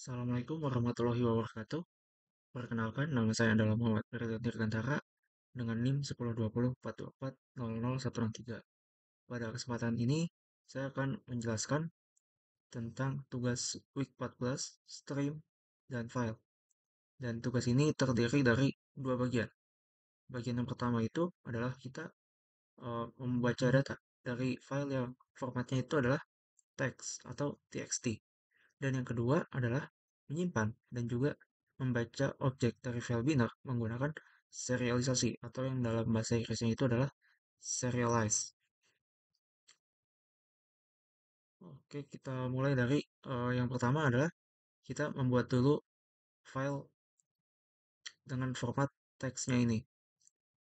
Assalamualaikum warahmatullahi wabarakatuh. Perkenalkan, nama saya adalah Muhammad Ferizal Dirgantara dengan NIM 102042400163. Pada kesempatan ini, saya akan menjelaskan tentang tugas Week 14, Stream, dan File. Dan tugas ini terdiri dari dua bagian. Bagian yang pertama itu adalah kita membaca data dari file yang formatnya itu adalah teks atau txt. Dan yang kedua adalah menyimpan dan juga membaca objek dari file binary menggunakan serialisasi atau yang dalam bahasa Inggrisnya itu adalah serialize. Oke, kita mulai dari yang pertama adalah kita membuat dulu file dengan format teksnya ini.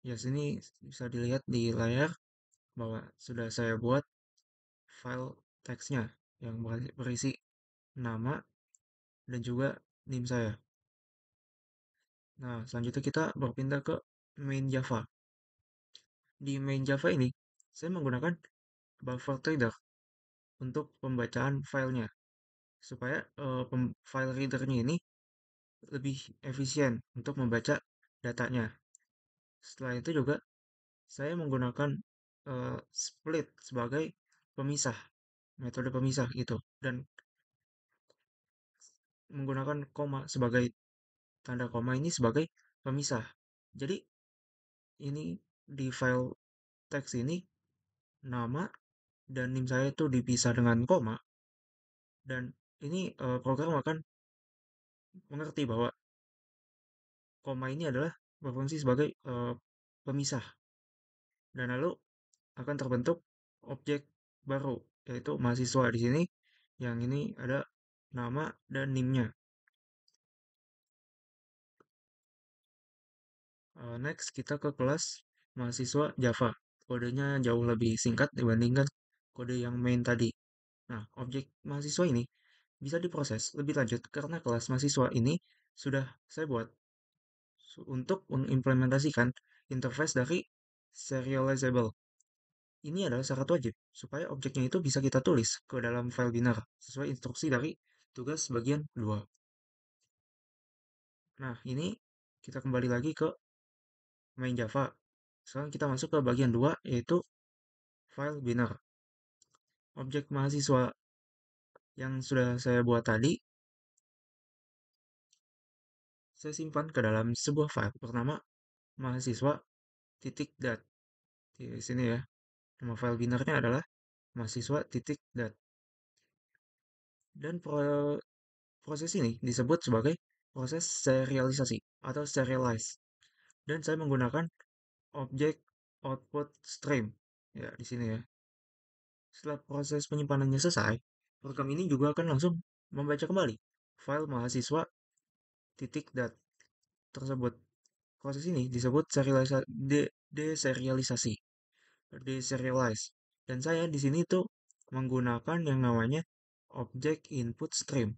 Ya, sini bisa dilihat di layar bahwa sudah saya buat file teksnya yang berisi nama dan juga NIM saya. Nah, selanjutnya kita berpindah ke main Java. Di main Java ini, saya menggunakan buffer trader untuk pembacaan filenya, supaya file readernya ini lebih efisien untuk membaca datanya. Setelah itu juga, saya menggunakan split sebagai pemisah, metode pemisah gitu, dan menggunakan koma sebagai tanda koma ini sebagai pemisah. Jadi, ini di file teks ini, nama dan NIM saya itu dipisah dengan koma, dan ini program akan mengerti bahwa koma ini adalah berfungsi sebagai pemisah, dan lalu akan terbentuk objek baru, yaitu mahasiswa di sini. Yang ini ada nama dan NIM-nya. Next kita ke kelas mahasiswa Java. Kodenya jauh lebih singkat dibandingkan kode yang main tadi. Nah, objek mahasiswa ini bisa diproses lebih lanjut karena kelas mahasiswa ini sudah saya buat untuk mengimplementasikan interface dari serializable. Ini adalah syarat wajib supaya objeknya itu bisa kita tulis ke dalam file binar sesuai instruksi dari tugas bagian 2. Nah, ini kita kembali lagi ke main Java. Sekarang kita masuk ke bagian 2 yaitu file binar. Objek mahasiswa yang sudah saya buat tadi saya simpan ke dalam sebuah file bernama mahasiswa titik dat. Di sini ya. Nama file binarnya adalah mahasiswa titik dat. Dan proses ini disebut sebagai proses serialisasi atau serialize. Dan saya menggunakan objek output stream. Ya, di sini ya. Setelah proses penyimpanannya selesai, program ini juga akan langsung membaca kembali file mahasiswa titik dat tersebut. Proses ini disebut deserialisasi, deserialize. Dan saya di sini tuh menggunakan yang namanya objek input stream.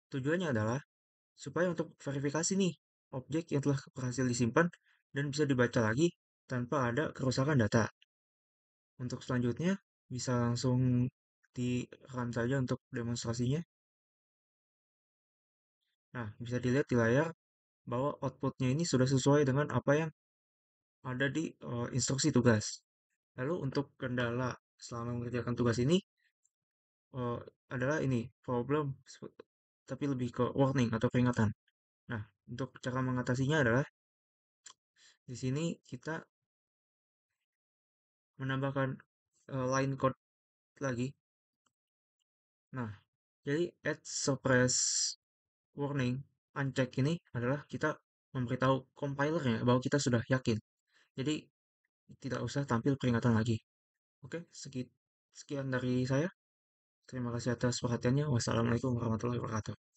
Tujuannya adalah supaya untuk verifikasi nih objek yang telah berhasil disimpan dan bisa dibaca lagi tanpa ada kerusakan data. Untuk selanjutnya bisa langsung di run saja untuk demonstrasinya. Nah, bisa dilihat di layar bahwa outputnya ini sudah sesuai dengan apa yang ada di instruksi tugas. Lalu untuk kendala selama mengerjakan tugas ini eh, adalah ini problem, tapi lebih ke warning atau peringatan. Nah, untuk cara mengatasinya adalah di sini kita menambahkan line code lagi. Nah, jadi add suppress warning uncheck ini adalah kita memberitahu compilernya bahwa kita sudah yakin. Jadi tidak usah tampil peringatan lagi. Oke, sekian dari saya. Terima kasih atas perhatiannya. Wassalamualaikum warahmatullahi wabarakatuh.